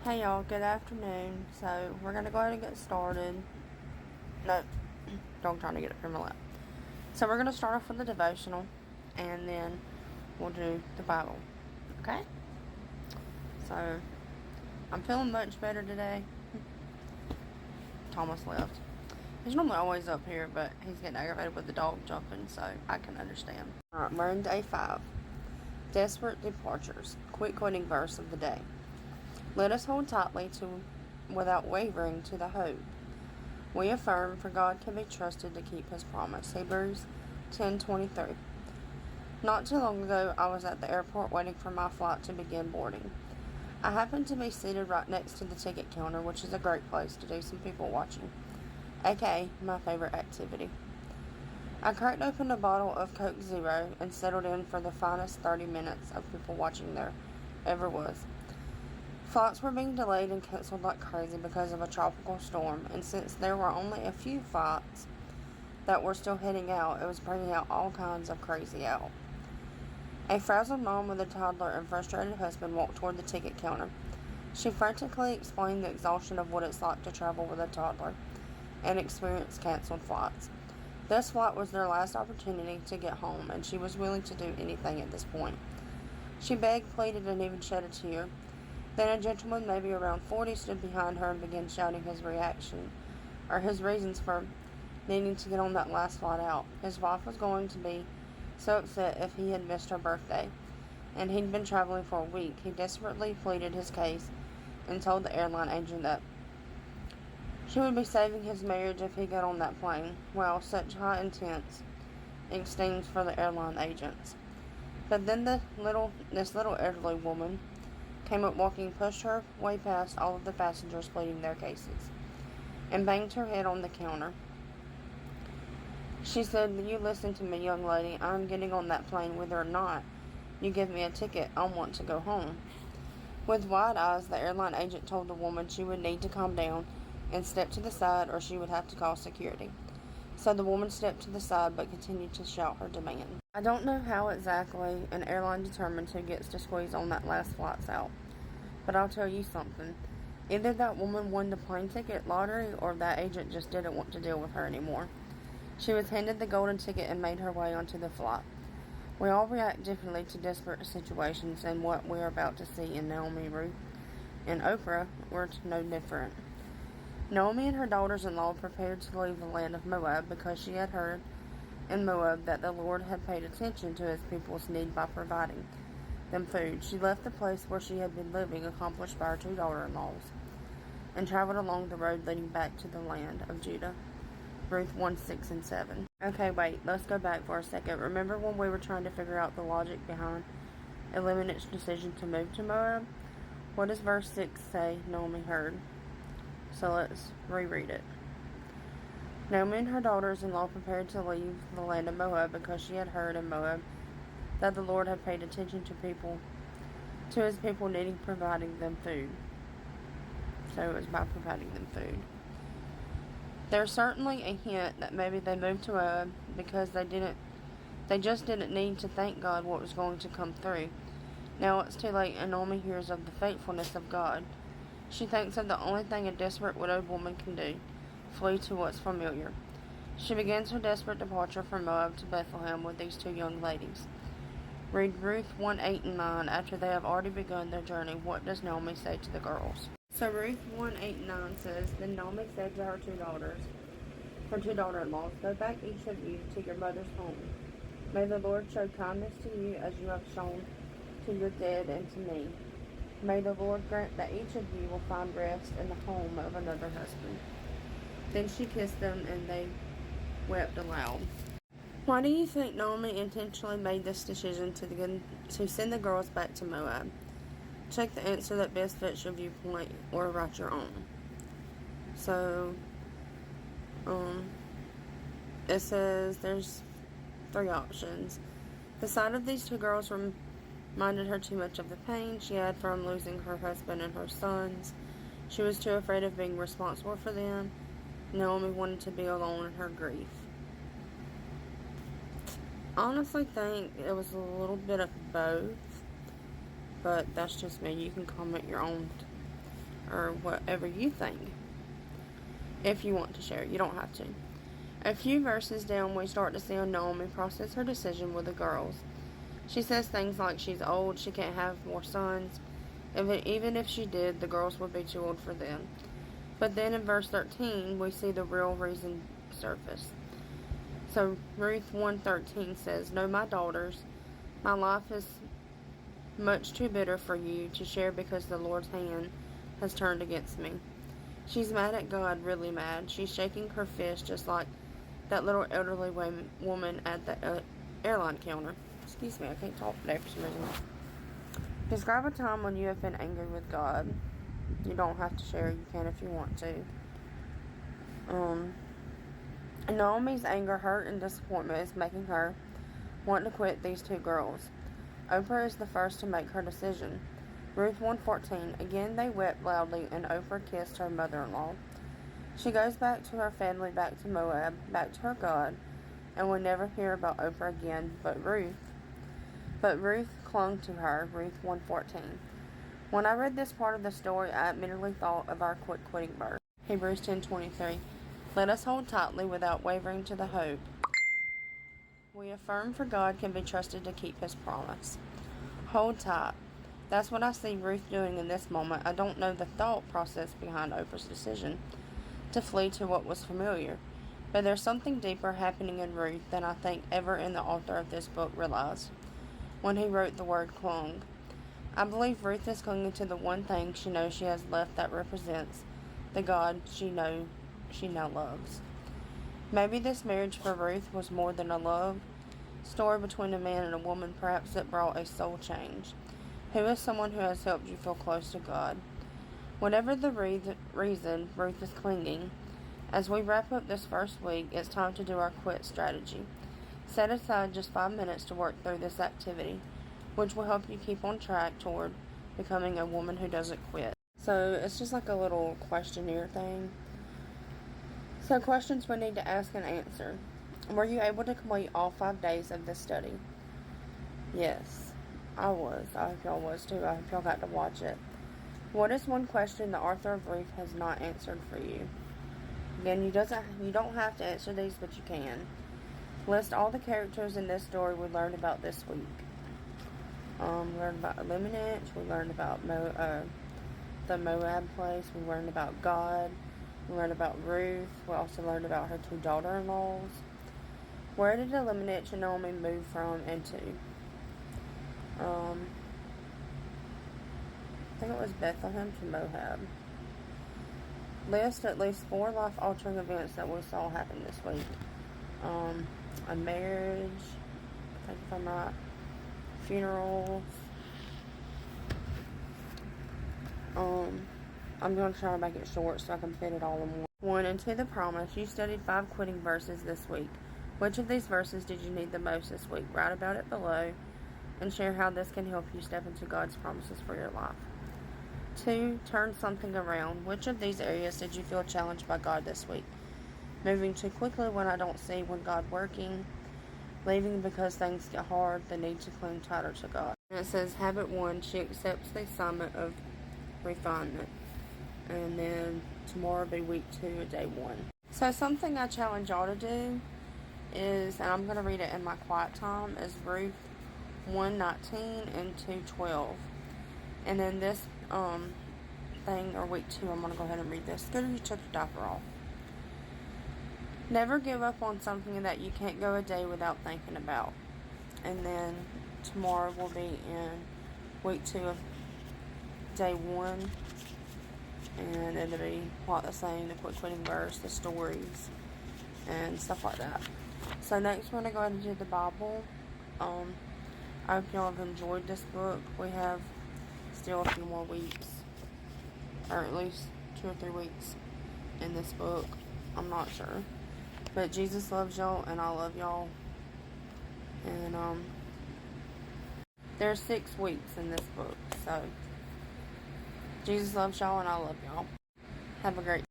Hey y'all, good afternoon. So we're gonna go ahead and get started. No, dog trying to get up from my lap. So we're gonna start off with the devotional, and then we'll do the Bible. Okay? So I'm feeling much better today. Thomas left. He's normally always up here, but he's getting aggravated with the dog jumping, so I can understand. Alright, we're in day 5. Desperate departures. Quick quoting verse of the day. Let us hold tightly to, without wavering, to the hope we affirm, for God can be trusted to keep His promise. Hebrews 10:23. Not too long ago, I was at the airport waiting for my flight to begin boarding. I happened to be seated right next to the ticket counter, which is a great place to do some people watching, aka my favorite activity. I cracked open a bottle of Coke Zero and settled in for the finest 30 minutes of people watching there ever was. Flights were being delayed and canceled like crazy because of a tropical storm, and since there were only a few flights that were still heading out, it was bringing out all kinds of crazy out. A frazzled mom with a toddler and frustrated husband walked toward the ticket counter. She frantically explained the exhaustion of what it's like to travel with a toddler and experience canceled flights. This flight was their last opportunity to get home, and she was willing to do anything at this point. She begged, pleaded, and even shed a tear. Then a gentleman, maybe around 40, stood behind her and began shouting his reasons for needing to get on that last flight out. His wife was going to be so upset if he had missed her birthday, and he'd been traveling for a week. He desperately pleaded his case and told the airline agent that she would be saving his marriage if he got on that plane. Wow, such high intense esteems for the airline agents. But then this little elderly woman came up walking, pushed her way past all of the passengers pleading their cases, and banged her head on the counter. She said, "You listen to me, young lady. I'm getting on that plane whether or not you give me a ticket. I want to go home." With wide eyes, the airline agent told the woman she would need to calm down and step to the side, or she would have to call security. So the woman stepped to the side but continued to shout her demand. I don't know how exactly an airline determines who gets to squeeze on that last flights out, but I'll tell you something. Either that woman won the plane ticket lottery, or that agent just didn't want to deal with her anymore. She was handed the golden ticket and made her way onto the flight. We all react differently to desperate situations, and what we're about to see in Naomi, Ruth, and Oprah were no different. Naomi and her daughters-in-law prepared to leave the land of Moab because she had heard in Moab that the Lord had paid attention to His people's need by providing them food. She left the place where she had been living, accomplished by her 2 daughter-in-laws, and traveled along the road leading back to the land of Judah. Ruth 1, 6, and 7. Okay, wait, let's go back for a second. Remember when we were trying to figure out the logic behind Elimelech's decision to move to Moab? What does verse 6 say Naomi heard? So let's reread it. Naomi and her daughters-in-law prepared to leave the land of Moab because she had heard in Moab that the Lord had paid attention to His people needing providing them food. So it was by providing them food. There's certainly a hint that maybe they moved to Moab because they just didn't need to thank God what was going to come through. Now it's too late, and Naomi hears of the faithfulness of God. She thinks of the only thing a desperate widowed woman can do: flee to what's familiar. She begins her desperate departure from Moab to Bethlehem with these 2 young ladies. Read Ruth 1, 8, and 9. After they have already begun their journey, what does Naomi say to the girls? So Ruth 1, 8, and 9 says, Then Naomi said to her 2 daughter-in-laws, Go back, each of you, to your mother's home. May the Lord show kindness to you as you have shown to your dead and to me. May the Lord grant that each of you will find rest in the home of another husband. Then she kissed them, and they wept aloud. Why do you think Naomi intentionally made this decision to send the girls back to Moab? Check the answer that best fits your viewpoint, or write your own. So, it says there's 3 options. The sight of these 2 girls reminded her too much of the pain she had from losing her husband and her sons. She was too afraid of being responsible for them. Naomi wanted to be alone in her grief. I honestly think it was a little bit of both, but that's just me. You can comment your own or whatever you think. If you want to share, you don't have to. A few verses down, we start to see Naomi process her decision with the girls. She says things like she's old, she can't have more sons. Even if she did, the girls would be too old for them. But then in verse 13, we see the real reason surface. So Ruth 1:13 says, "No, my daughters, my life is much too bitter for you to share because the Lord's hand has turned against me." She's mad at God, really mad. She's shaking her fist just like that little elderly woman at the airline counter. Excuse me, I can't talk today for some reason. Describe a time when you have been angry with God. You don't have to share, you can if you want to. Naomi's anger, hurt, and disappointment is making her want to quit these two girls. Oprah is the first to make her decision. Ruth 1:14, again they wept loudly, and Oprah kissed her mother-in-law. She goes back to her family, back to Moab, back to her God, and we never hear about Oprah again, but Ruth clung to her, Ruth 1:14. When I read this part of the story, I immediately thought of our quitting verse. Hebrews 10:23. Let us hold tightly without wavering to the hope we affirm, for God can be trusted to keep his promise. Hold tight. That's what I see Ruth doing in this moment. I don't know the thought process behind Oprah's decision to flee to what was familiar, but there's something deeper happening in Ruth than I think ever in the author of this book realized when he wrote the word clung. I believe Ruth is clinging to the one thing she knows she has left that represents the God she now loves. Maybe this marriage for Ruth was more than a love story between a man and a woman. Perhaps it brought a soul change. Who is someone who has helped you feel close to God? Whatever the reason Ruth is clinging, as we wrap up this first week, it's time to do our quit strategy. Set aside just 5 minutes to work through this activity, which will help you keep on track toward becoming a woman who doesn't quit. So it's just like a little questionnaire thing. So questions we need to ask and answer. Were you able to complete all 5 days of this study? Yes, I was. I hope y'all was too. I hope y'all got to watch it. What is one question the author of Ruth has not answered for you? Again, you don't have to answer these, but you can. List all the characters in this story we learned about this week. We learned about Eliminate. We learned about the Moab place. We learned about God. We learned about Ruth. We also learned about her 2 daughter-in-laws. Where did Eliminate and Naomi move from and to? I think it was Bethlehem to Moab. List at least 4 life-altering events that we saw happen this week. A marriage, I think if I'm right, funerals. I'm going to try to make it short so I can fit it all in one. 1. Into the promise. You studied 5 quitting verses this week. Which of these verses did you need the most this week? Write about it below and share how this can help you step into God's promises for your life. 2. Turn something around. Which of these areas did you feel challenged by God this week? Moving too quickly when I don't see when God working. Leaving because things get hard. The need to cling tighter to God. And it says, habit 1, she accepts the assignment of refinement. And then tomorrow will be week 2, day 1. So something I challenge y'all to do is, and I'm going to read it in my quiet time, is Ruth 1:19 and 2:12. And then this thing, or week 2, I'm going to go ahead and read this. Scooter, you took your diaper off. Never give up on something that you can't go a day without thinking about. And then tomorrow will be in week 2 of day 1. And it'll be what the saying, the quitting verse, the stories, and stuff like that. So next we're going to go ahead and do the Bible. I hope y'all have enjoyed this book. We have still a few more weeks, or at least 2 or 3 weeks in this book. I'm not sure. But Jesus loves y'all, and I love y'all. And there's 6 weeks in this book. So Jesus loves y'all, and I love y'all. Have a great day.